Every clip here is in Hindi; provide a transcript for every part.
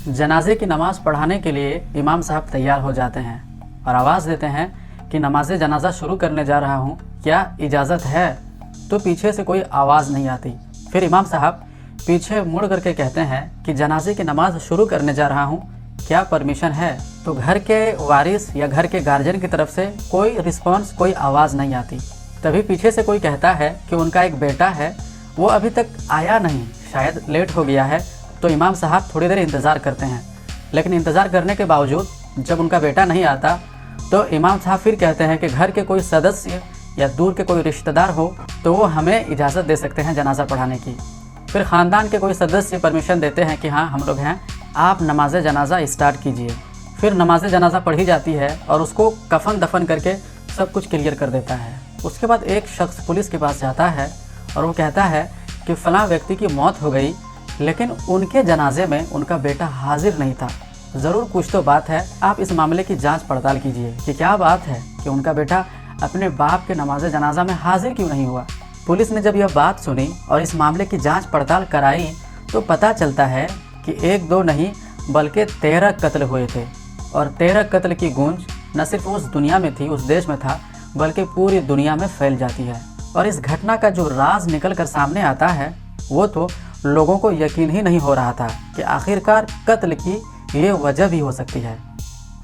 जनाजे की नमाज पढ़ाने के लिए इमाम साहब तैयार हो जाते हैं और आवाज़ देते हैं कि नमाज जनाजा शुरू करने जा रहा हूँ, क्या इजाज़त है। तो पीछे से कोई आवाज़ नहीं आती। फिर इमाम साहब पीछे मुड़ करके कहते हैं कि जनाजे की नमाज शुरू करने जा रहा हूँ, क्या परमिशन है। तो घर के वारिस या घर के गार्जियन की तरफ से कोई रिस्पॉन्स, कोई आवाज़ नहीं आती। तभी पीछे से कोई कहता है कि उनका एक बेटा है, वो अभी तक आया नहीं, शायद लेट हो गया है। तो इमाम साहब थोड़ी देर इंतज़ार करते हैं, लेकिन इंतज़ार करने के बावजूद जब उनका बेटा नहीं आता तो इमाम साहब फिर कहते हैं कि घर के कोई सदस्य या दूर के कोई रिश्तेदार हो तो वो हमें इजाज़त दे सकते हैं जनाजा पढ़ाने की। फिर ख़ानदान के कोई सदस्य परमिशन देते हैं कि हाँ हम लोग हैं, आप नमाज जनाजा स्टार्ट कीजिए। फिर नमाज जनाजा पढ़ी जाती है और उसको कफन दफन करके सब कुछ क्लियर कर देता है। उसके बाद एक शख्स पुलिस के पास जाता है और वो कहता है कि फ़लाँ व्यक्ति की मौत हो गई, लेकिन उनके जनाजे में उनका बेटा हाजिर नहीं था। ज़रूर कुछ तो बात है, आप इस मामले की जांच पड़ताल कीजिए कि क्या बात है कि उनका बेटा अपने बाप के नमाज जनाजा में हाजिर क्यों नहीं हुआ। पुलिस ने जब यह बात सुनी और इस मामले की जांच पड़ताल कराई तो पता चलता है कि एक दो नहीं बल्कि 13 कत्ल हुए थे। और 13 कत्ल की गूंज न सिर्फ उस दुनिया में थी, उस देश में था, बल्कि पूरी दुनिया में फैल जाती है। और इस घटना का जो राज निकल कर सामने आता है वो तो लोगों को यकीन ही नहीं हो रहा था कि आखिरकार कत्ल की ये वजह भी हो सकती है।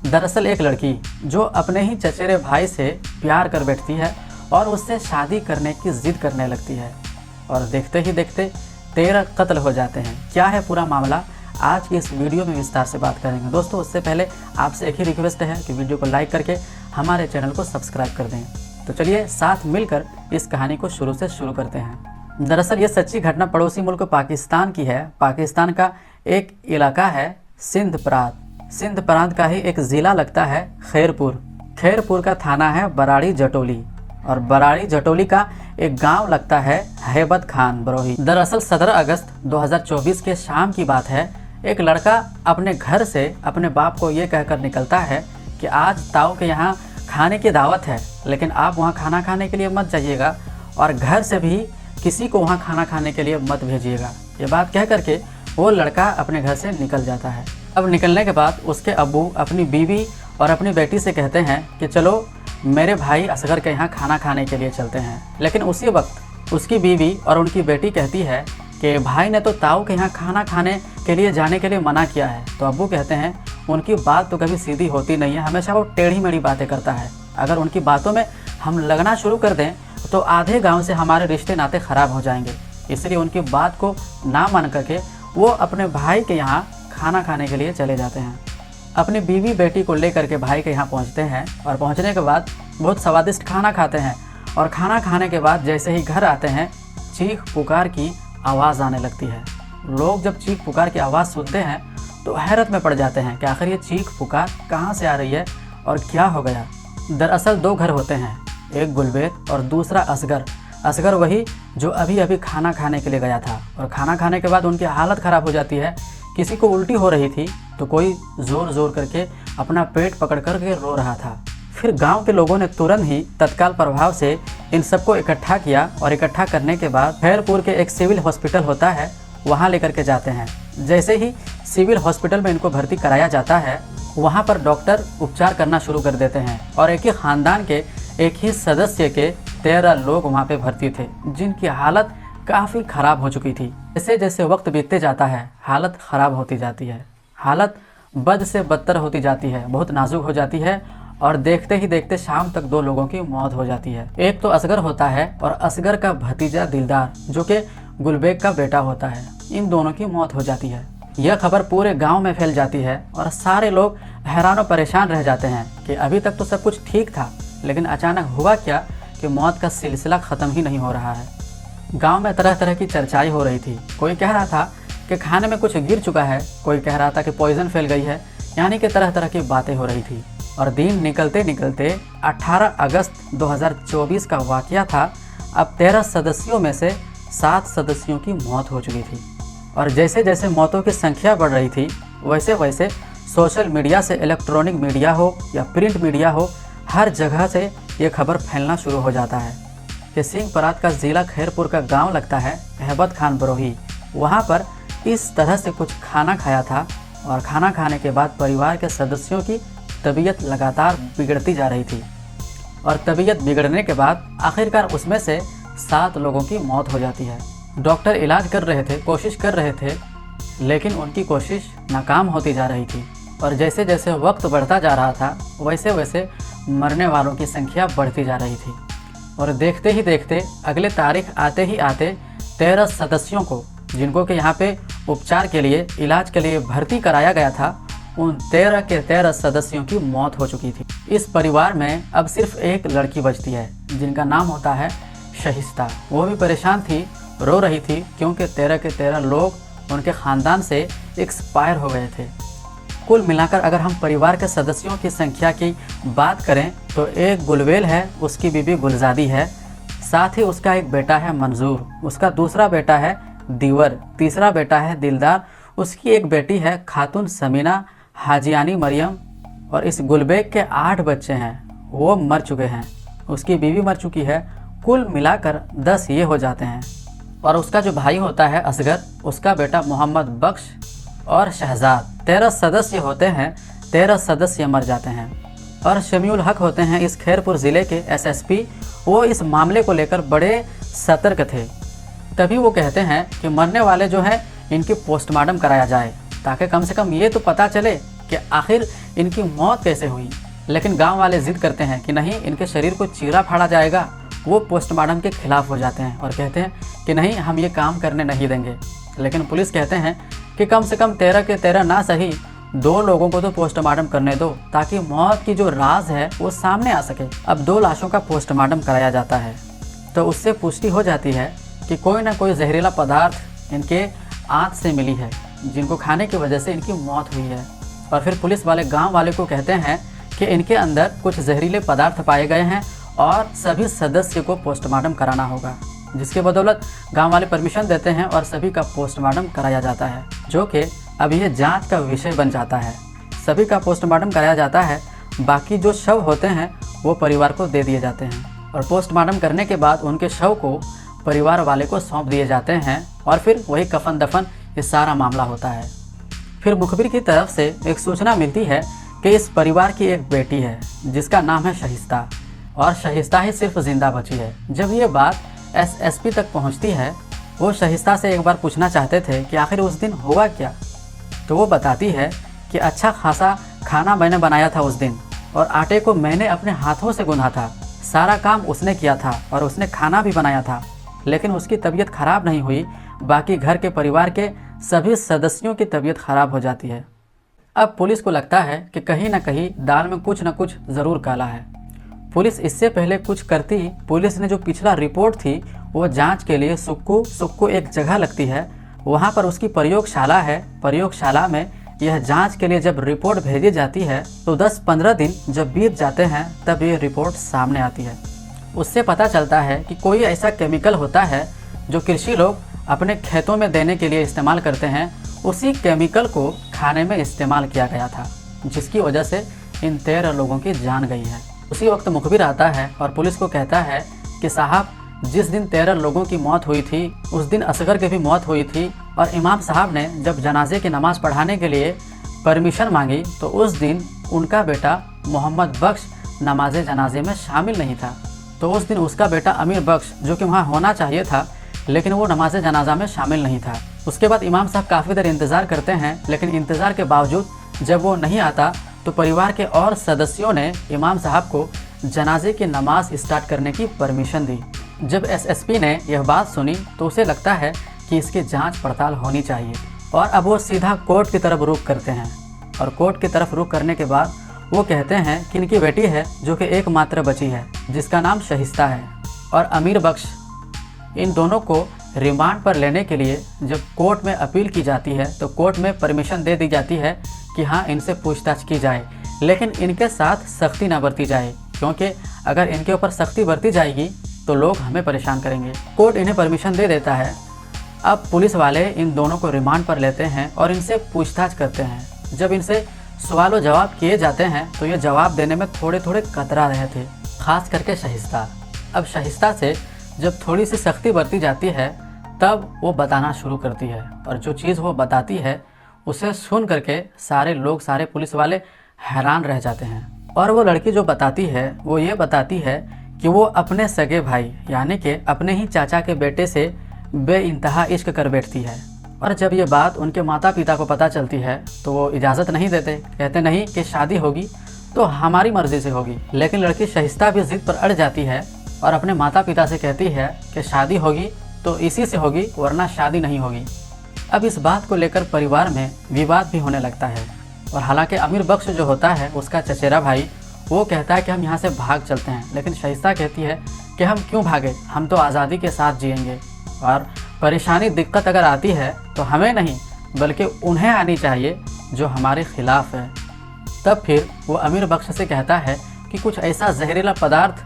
दरअसल एक लड़की जो अपने ही चचेरे भाई से प्यार कर बैठती है और उससे शादी करने की जिद करने लगती है और देखते ही देखते 13 कत्ल हो जाते हैं। क्या है पूरा मामला, आज की इस वीडियो में विस्तार से बात करेंगे। दोस्तों उससे पहले आपसे एक ही रिक्वेस्ट है कि वीडियो को लाइक करके हमारे चैनल को सब्सक्राइब कर दें। तो चलिए साथ मिलकर इस कहानी को शुरू से शुरू करते हैं। दरअसल ये सच्ची घटना पड़ोसी मुल्क पाकिस्तान की है। पाकिस्तान का एक इलाका है सिंध प्रांत। सिंध प्रांत का ही एक ज़िला लगता है खैरपुर। खैरपुर का थाना है बराड़ी जटोली और बराड़ी जटोली का एक गांव लगता है हैबत खान बरोही। दरअसल 17 अगस्त 2024 के शाम की बात है। एक लड़का अपने घर से अपने बाप को ये कहकर निकलता है कि आज ताऊ के यहाँ खाने की दावत है, लेकिन आप वहाँ खाना खाने के लिए मत जाइएगा और घर से भी किसी को वहाँ खाना खाने के लिए मत भेजिएगा। ये बात कह करके वो लड़का अपने घर से निकल जाता है। अब निकलने के बाद उसके अब्बू अपनी बीवी और अपनी बेटी से कहते हैं कि चलो मेरे भाई असगर के यहाँ खाना खाने के लिए चलते हैं। लेकिन उसी वक्त उसकी बीवी और उनकी बेटी कहती है कि भाई ने तो ताऊ के यहाँ खाना खाने के लिए जाने के लिए मना किया है। तो अब्बू कहते हैं उनकी बात तो कभी सीधी होती नहीं है, हमेशा वो टेढ़ी मेढ़ी बातें करता है। अगर उनकी बातों में हम लगना शुरू कर दें तो आधे गांव से हमारे रिश्ते नाते ख़राब हो जाएंगे। इसलिए उनकी बात को ना मान करके वो अपने भाई के यहाँ खाना खाने के लिए चले जाते हैं। अपनी बीवी बेटी को लेकर के भाई के यहाँ पहुँचते हैं और पहुँचने के बाद बहुत स्वादिष्ट खाना खाते हैं। और खाना खाने के बाद जैसे ही घर आते हैं चीख पुकार की आवाज़ आने लगती है। लोग जब चीख पुकार की आवाज़ सुनते हैं तो हैरत में पड़ जाते हैं कि आखिर ये चीख पुकार कहाँ से आ रही है और क्या हो गया। दरअसल 2 घर होते हैं, एक गुलबेद और दूसरा असगर। असगर वही जो अभी अभी खाना खाने के लिए गया था और खाना खाने के बाद उनकी हालत ख़राब हो जाती है। किसी को उल्टी हो रही थी तो कोई ज़ोर ज़ोर करके अपना पेट पकड़ कर के रो रहा था। फिर गांव के लोगों ने तुरंत ही तत्काल प्रभाव से इन सबको इकट्ठा किया और इकट्ठा करने के बाद खैरपुर के एक सिविल हॉस्पिटल होता है, वहाँ लेकर के जाते हैं। जैसे ही सिविल हॉस्पिटल में इनको भर्ती कराया जाता है वहाँ पर डॉक्टर उपचार करना शुरू कर देते हैं और एक ही ख़ानदान के एक ही सदस्य के 13 लोग वहाँ पे भर्ती थे जिनकी हालत काफ़ी ख़राब हो चुकी थी। जैसे जैसे वक्त बीतते जाता है हालत ख़राब होती जाती है, हालत बद से बदतर होती जाती है, बहुत नाजुक हो जाती है और देखते ही देखते शाम तक 2 लोगों की मौत हो जाती है। एक तो असगर होता है और असगर का भतीजा दिलदार जो कि गुलबेग का बेटा होता है। इन दोनों की मौत हो जाती है। यह खबर पूरे गांव में फैल जाती है और सारे लोग हैरान और परेशान रह जाते हैं कि अभी तक तो सब कुछ ठीक था, लेकिन अचानक हुआ क्या कि मौत का सिलसिला ख़त्म ही नहीं हो रहा है। गांव में तरह तरह की चर्चाएं हो रही थी। कोई कह रहा था कि खाने में कुछ गिर चुका है, कोई कह रहा था कि पॉइजन फैल गई है, यानी कि तरह तरह की बातें हो रही थी। और दिन निकलते निकलते 18 अगस्त 2024 का वाक़या था। अब 13 सदस्यों में से 7 सदस्यों की मौत हो चुकी थी और जैसे जैसे मौतों की संख्या बढ़ रही थी वैसे वैसे सोशल मीडिया से, इलेक्ट्रॉनिक मीडिया हो या प्रिंट मीडिया हो, हर जगह से ये खबर फैलना शुरू हो जाता है कि सिंध प्रांत का ज़िला खैरपुर का गांव लगता है हैबत खान बरोही, वहाँ पर इस तरह से कुछ खाना खाया था और खाना खाने के बाद परिवार के सदस्यों की तबीयत लगातार बिगड़ती जा रही थी और तबीयत बिगड़ने के बाद आखिरकार उसमें से 7 लोगों की मौत हो जाती है। डॉक्टर इलाज कर रहे थे, कोशिश कर रहे थे, लेकिन उनकी कोशिश नाकाम होती जा रही थी और जैसे जैसे वक्त बढ़ता जा रहा था वैसे वैसे मरने वालों की संख्या बढ़ती जा रही थी। और देखते ही देखते अगले तारीख आते ही आते 13 सदस्यों को, जिनको कि यहाँ पे उपचार के लिए, इलाज के लिए भर्ती कराया गया था, उन 13 के 13 सदस्यों की मौत हो चुकी थी। इस परिवार में अब सिर्फ एक लड़की बचती है जिनका नाम होता है शहिस्ता। वो भी परेशान थी, रो रही थी, क्योंकि 13 के 13 लोग उनके ख़ानदान से एक्सपायर हो गए थे। कुल मिलाकर अगर हम परिवार के सदस्यों की संख्या की बात करें तो एक गुलवेल है, उसकी बीबी गुलजादी है, साथ ही उसका एक बेटा है मंजूर, उसका दूसरा बेटा है दीवर, तीसरा बेटा है दिलदार, उसकी एक बेटी है खातून समीना हाजियानी मरियम, और इस गुलबेग के 8 बच्चे हैं, वो मर चुके हैं, उसकी बीवी मर चुकी है। कुल मिलाकर 10 ये हो जाते हैं। और उसका जो भाई होता है असगर, उसका बेटा मोहम्मद बख्श और शहजाद। 13 सदस्य होते हैं, 13 सदस्य मर जाते हैं। और शमीउल हक होते हैं इस खैरपुर ज़िले के SSP, वो इस मामले को लेकर बड़े सतर्क थे। तभी वो कहते हैं कि मरने वाले जो हैं इनकी पोस्टमार्टम कराया जाए, ताकि कम से कम ये तो पता चले कि आखिर इनकी मौत कैसे हुई। लेकिन गांव वाले ज़िद करते हैं कि नहीं, इनके शरीर को चीरा फाड़ा जाएगा। वो पोस्टमार्टम के खिलाफ हो जाते हैं और कहते हैं कि नहीं, हम ये काम करने नहीं देंगे। लेकिन पुलिस कहते हैं कि कम से कम 13 के 13 ना सही, 2 लोगों को तो पोस्टमार्टम करने दो, ताकि मौत की जो राज है वो सामने आ सके। अब 2 लाशों का पोस्टमार्टम कराया जाता है तो उससे पुष्टि हो जाती है कि कोई ना कोई जहरीला पदार्थ इनके आंत से मिली है, जिनको खाने की वजह से इनकी मौत हुई है। और फिर पुलिस वाले गांव वाले को कहते हैं कि इनके अंदर कुछ जहरीले पदार्थ पाए गए हैं और सभी सदस्य को पोस्टमार्टम कराना होगा, जिसके बदौलत गांव वाले परमिशन देते हैं और सभी का पोस्टमार्टम कराया जाता है, जो कि अब यह जांच का विषय बन जाता है। सभी का पोस्टमार्टम कराया जाता है, बाकी जो शव होते हैं वो परिवार को दे दिए जाते हैं और पोस्टमार्टम करने के बाद उनके शव को परिवार वाले को सौंप दिए जाते हैं और फिर वही कफन दफन ये सारा मामला होता है। फिर मुखबिर की तरफ से एक सूचना मिलती है कि इस परिवार की एक बेटी है जिसका नाम है शहिस्ता, और शहिस्ता ही सिर्फ जिंदा बची है। जब ये बात SSP तक पहुंचती है, वो शहिस्ता से एक बार पूछना चाहते थे कि आखिर उस दिन हुआ क्या, तो वो बताती है कि अच्छा खासा खाना मैंने बनाया था उस दिन, और आटे को मैंने अपने हाथों से गूंथा था, सारा काम उसने किया था और उसने खाना भी बनाया था, लेकिन उसकी तबीयत खराब नहीं हुई, बाकी घर के परिवार के सभी सदस्यों की तबीयत खराब हो जाती है। अब पुलिस को लगता है कि कहीं ना कहीं दाल में कुछ न कुछ ज़रूर काला है। पुलिस इससे पहले कुछ करती, पुलिस ने जो पिछला रिपोर्ट थी वो जांच के लिए सुक्कू एक जगह लगती है, वहाँ पर उसकी प्रयोगशाला है। प्रयोगशाला में यह जांच के लिए जब रिपोर्ट भेजी जाती है तो 10-15 दिन जब बीत जाते हैं तब ये रिपोर्ट सामने आती है। उससे पता चलता है कि कोई ऐसा केमिकल होता है जो कृषि लोग अपने खेतों में देने के लिए इस्तेमाल करते हैं, उसी केमिकल को खाने में इस्तेमाल किया गया था, जिसकी वजह से इन 13 लोगों की जान गई है। उसी वक्त मुखबिर आता है और पुलिस को कहता है कि साहब, जिस दिन 13 लोगों की मौत हुई थी उस दिन असगर की भी मौत हुई थी, और इमाम साहब ने जब जनाजे की नमाज़ पढ़ाने के लिए परमिशन मांगी तो उस दिन उनका बेटा मोहम्मद बख्श नमाज जनाजे में शामिल नहीं था। तो उस दिन उसका बेटा अमीर बख्श, जो कि वहाँ होना चाहिए था, लेकिन वो नमाज जनाजा में शामिल नहीं था। उसके बाद इमाम साहब काफ़ी देर इंतज़ार करते हैं, लेकिन इंतज़ार के बावजूद जब वो नहीं आता तो परिवार के और सदस्यों ने इमाम साहब को जनाजे की नमाज स्टार्ट करने की परमिशन दी। जब SSP ने यह बात सुनी तो उसे लगता है कि इसकी जांच पड़ताल होनी चाहिए, और अब वो सीधा कोर्ट की तरफ रुख करते हैं। और कोर्ट की तरफ रुख करने के बाद वो कहते हैं कि इनकी बेटी है जो कि एकमात्र बची है, जिसका नाम शहिस्ता है, और अमीर बख्श, इन दोनों को रिमांड पर लेने के लिए जब कोर्ट में अपील की जाती है तो कोर्ट में परमिशन दे दी जाती है कि हाँ, इनसे पूछताछ की जाए, लेकिन इनके साथ सख्ती ना बरती जाए, क्योंकि अगर इनके ऊपर सख्ती बरती जाएगी तो लोग हमें परेशान करेंगे। कोर्ट इन्हें परमिशन दे देता है। अब पुलिस वाले इन दोनों को रिमांड पर लेते हैं और इनसे पूछताछ करते हैं। जब इनसे सवाल जवाब किए जाते हैं तो ये जवाब देने में थोड़े थोड़े कतरा रहे थे, खास करके शहिस्ता। अब शहिस्ता से जब थोड़ी सी सख्ती बरती जाती है तब वो बताना शुरू करती है, और जो चीज़ वो बताती है उसे सुन करके सारे लोग, सारे पुलिस वाले हैरान रह जाते हैं। और वो लड़की जो बताती है वो ये बताती है कि वो अपने सगे भाई यानी कि अपने ही चाचा के बेटे से बेइंतहा इश्क कर बैठती है। और जब ये बात उनके माता पिता को पता चलती है तो वो इजाज़त नहीं देते, कहते नहीं कि शादी होगी तो हमारी मर्ज़ी से होगी। लेकिन लड़की शहिस्ता भी ज़िद पर अड़ जाती है और अपने माता पिता से कहती है कि शादी होगी तो इसी से होगी वरना शादी नहीं होगी। अब इस बात को लेकर परिवार में विवाद भी होने लगता है। और हालांकि अमीर बख्श जो होता है उसका चचेरा भाई, वो कहता है कि हम यहाँ से भाग चलते हैं, लेकिन शहिस्ता कहती है कि हम क्यों भागे, हम तो आज़ादी के साथ जिएंगे और परेशानी दिक्कत अगर आती है तो हमें नहीं बल्कि उन्हें आनी चाहिए जो हमारे खिलाफ है। तब फिर वो अमीर बख्श से कहता है कि कुछ ऐसा जहरीला पदार्थ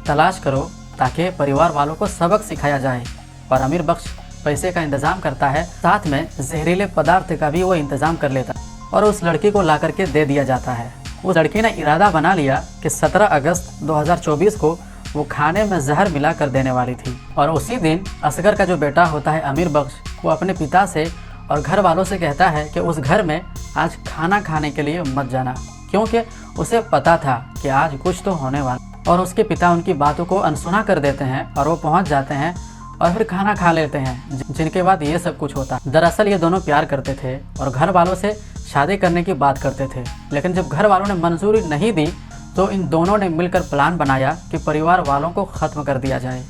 तलाश करो ताकि परिवार वालों को सबक सिखाया जाए। और अमीर बख्श पैसे का इंतज़ाम करता है, साथ में जहरीले पदार्थ का भी वो इंतज़ाम कर लेता है और उस लड़की को ला करके दे दिया जाता है। उस लड़की ने इरादा बना लिया कि 17 अगस्त 2024 को वो खाने में जहर मिला कर देने वाली थी। और उसी दिन असगर का जो बेटा होता है अमीर बख्श, वो अपने पिता से और घर वालों से कहता है कि उस घर में आज खाना खाने के लिए मत जाना, क्योंकि उसे पता था कि आज कुछ तो होने वाला। और उसके पिता उनकी बातों को अनसुना कर देते हैं और वो पहुंच जाते हैं और फिर खाना खा लेते हैं, जिनके बाद ये सब कुछ होता। दरअसल ये दोनों प्यार करते थे और घर वालों से शादी करने की बात करते थे, लेकिन जब घर वालों ने मंजूरी नहीं दी तो इन दोनों ने मिलकर प्लान बनाया कि परिवार वालों को ख़त्म कर दिया जाए।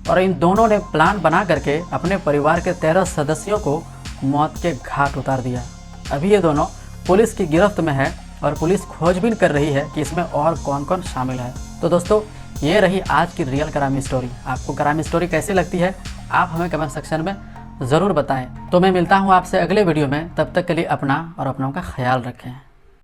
और इन दोनों ने प्लान बना करके अपने परिवार के 13 सदस्यों को मौत के घाट उतार दिया। अभी ये दोनों पुलिस की गिरफ्त में है और पुलिस खोजबीन कर रही है कि इसमें और कौन कौन शामिल है। तो दोस्तों, ये रही आज की रियल क्राइम स्टोरी। आपको क्राइम स्टोरी कैसी लगती है आप हमें कमेंट सेक्शन में ज़रूर बताएं। तो मैं मिलता हूँ आपसे अगले वीडियो में, तब तक के लिए अपना और अपनों का ख्याल रखें।